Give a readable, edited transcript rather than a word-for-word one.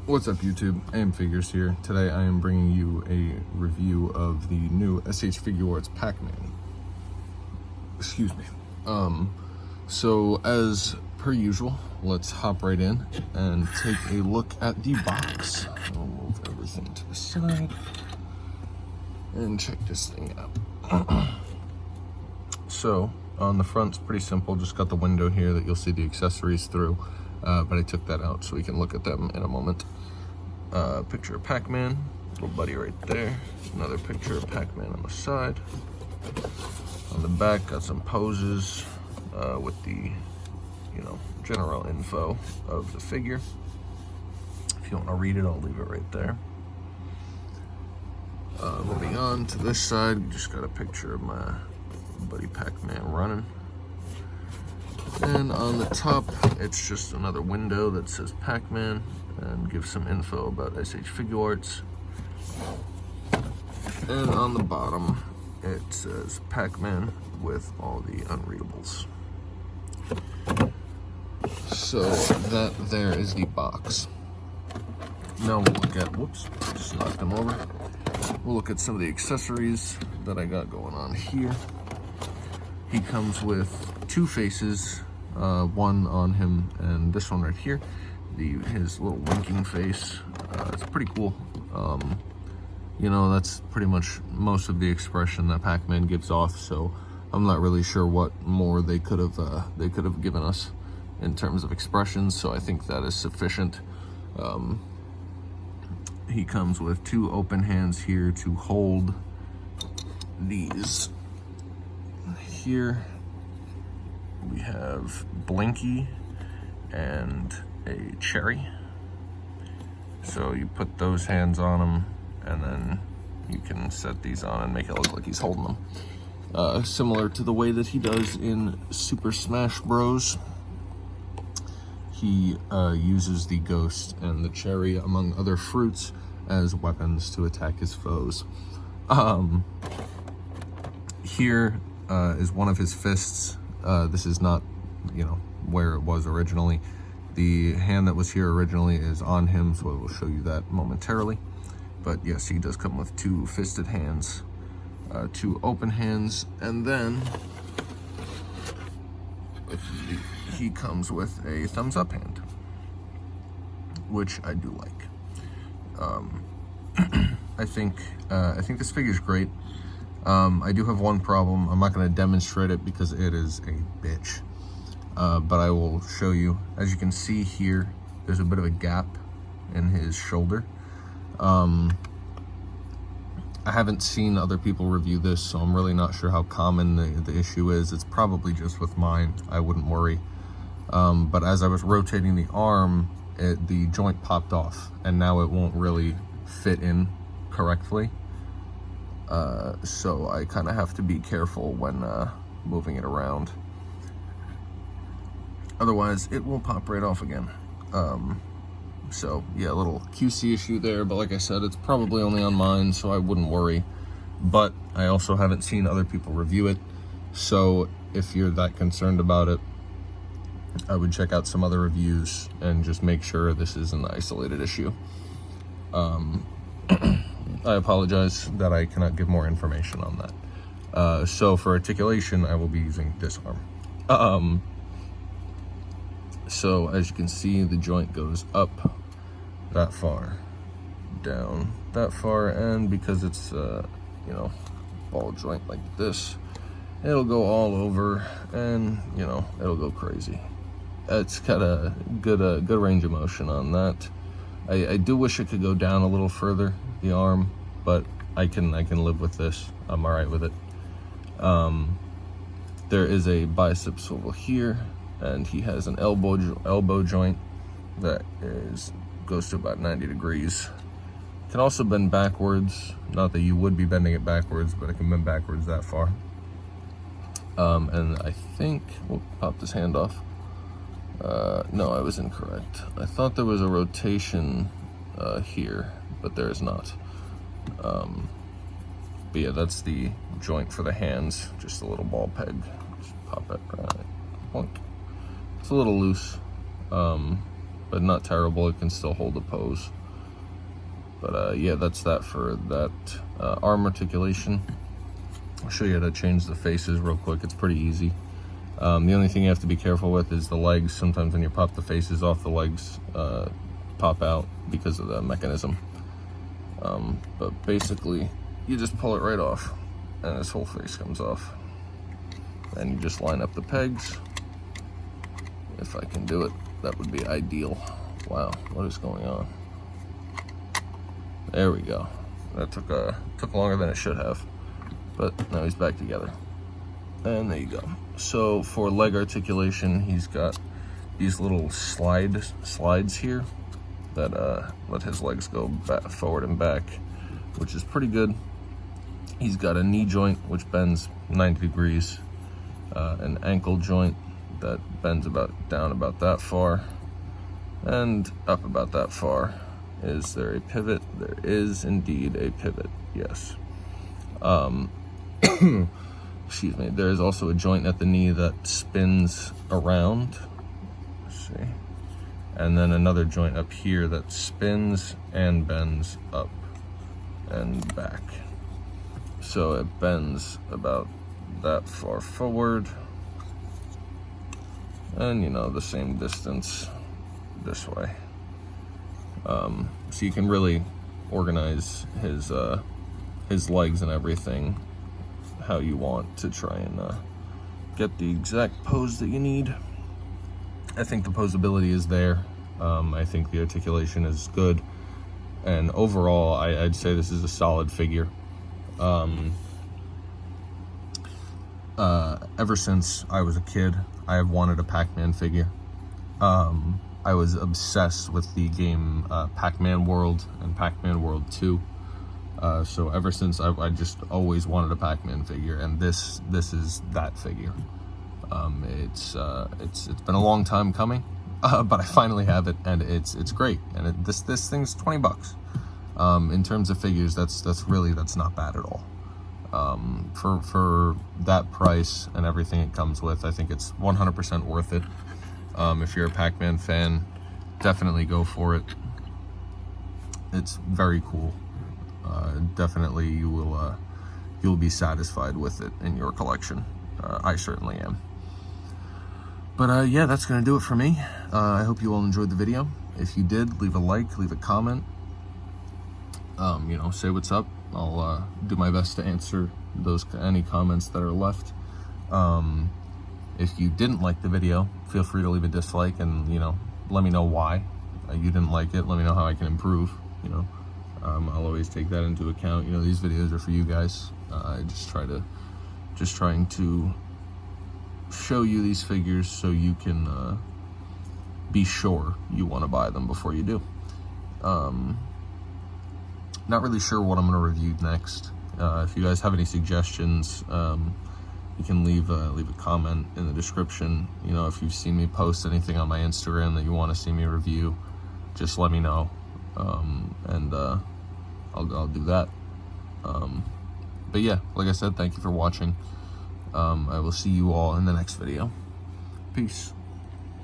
What's up, YouTube? I am Figures here. Today I am bringing you a review of the new SH Figuarts Pac-Man. Excuse me. So as per usual, let's hop right in and take a look at the box. I'll move everything to the side and check this thing out. So on the front, it's pretty simple. Just got the window here that you'll see the accessories through. But I took that out so we can look at them in a moment. Picture of Pac-Man, little buddy right there. Another picture of Pac-Man on the side. On the back, got some poses with the, general info of the figure. If you want to read it, I'll leave it right there. Moving on to this side, just got a picture of my buddy Pac-Man running. And on the top, it's just another window that says Pac-Man and gives some info about SH Figuarts. And on the bottom, it says Pac-Man with all the unreadables. So that there is the box. Now we'll look at, whoops, just knocked them over. We'll look at some of the accessories that I got going on here. He comes with two faces, one on him and this one right here. His little winking face. It's pretty cool. That's pretty much most of the expression that Pac-Man gives off. So I'm not really sure what more they could have given us in terms of expressions. So I think that is sufficient. He comes with two open hands here to hold these. Here we have Blinky and a cherry. So you put those hands on him and then you can set these on and make it look like he's holding them. Similar to the way that he does in Super Smash Bros. He uses the ghost and the cherry, among other fruits, as weapons to attack his foes. Here is one of his fists. This is not, where it was originally. The hand that was here originally is on him, so I will show you that momentarily. But yes, he does come with two fisted hands, two open hands, and then he comes with a thumbs up hand, which I do like. I think this figure is great. I do have one problem. I'm not going to demonstrate it because it is a bitch. But I will show you. As you can see here, there's a bit of a gap in his shoulder. I haven't seen other people review this, so I'm really not sure how common the issue is. It's probably just with mine. I wouldn't worry. But as I was rotating the arm, the joint popped off, and now it won't really fit in correctly. So I kind of have to be careful when moving it around. Otherwise, it will pop right off again. So yeah, a little QC issue there, but like I said, it's probably only on mine, so I wouldn't worry. But I also haven't seen other people review it, so if you're that concerned about it, I would check out some other reviews and just make sure this is an isolated issue. I apologize that I cannot give more information on that. So for articulation, I will be using this arm. So as you can see, the joint goes up that far, down that far, and because it's ball joint like this, it'll go all over, and it'll go crazy. It's got a good range of motion on that. I do wish it could go down a little further, the arm, but I can live with this. I'm all right with it. There is a bicep swivel here, and he has an elbow joint that goes to about 90 degrees. Can also bend backwards. Not that you would be bending it backwards, but it can bend backwards that far. And I think, popped his hand off. No, I was incorrect. I thought there was a rotation here, but there is not. But yeah, that's the joint for the hands, just a little ball peg. Just pop it right, boink. It's a little loose. but not terrible. It can still hold a pose. But yeah, that's that for that arm articulation. I'll show you how to change the faces real quick. It's pretty easy. The only thing you have to be careful with is the legs. Sometimes when you pop the faces off, the legs pop out because of the mechanism. But basically, you just pull it right off, and this whole face comes off. And you just line up the pegs. If I can do it, that would be ideal. Wow, what is going on? There we go. That took longer than it should have, but now he's back together. And there you go. So for leg articulation, he's got these little slides here that let his legs go back, forward and back, which is pretty good. He's got a knee joint which bends 90 degrees, an ankle joint that bends down about that far, and up about that far. Is there a pivot? There is indeed a pivot, yes. Excuse me. There is also a joint at the knee that spins around. Let's see. And then another joint up here that spins and bends up and back. So it bends about that far forward, and you know, the same distance this way. So you can really organize his legs and everything how you want to try and get the exact pose that you need. I think the posability is there. I think the articulation is good, and overall I'd say this is a solid figure. Ever since I was a kid, I have wanted a Pac-Man figure. I was obsessed with the game Pac-Man World and Pac-Man World 2. So ever since I just always wanted a Pac-Man figure, and this is that figure. It's been a long time coming, but I finally have it, and it's great. And this thing's $20. In terms of figures, that's not bad at all. For that price and everything it comes with, I think it's 100% worth it. If you're a Pac-Man fan, definitely go for it. It's very cool. Definitely you'll be satisfied with it in your collection. I certainly am. But yeah, that's gonna do it for me. I hope you all enjoyed the video. If you did, leave a like, leave a comment. You know, say what's up. I'll do my best to answer any comments that are left. If you didn't like the video, feel free to leave a dislike, and you know, let me know why you didn't like it. Let me know how I can improve. You know, I'll always take that into account. You know, these videos are for you guys. I just trying to show you these figures so you can be sure you want to buy them before you do. Not really sure what I'm going to review next. If you guys have any suggestions, you can leave a comment in the description. You know, if you've seen me post anything on my Instagram that you want to see me review, just let me know, and I'll do that. But yeah, like I said, thank you for watching. I will see you all in the next video. Peace.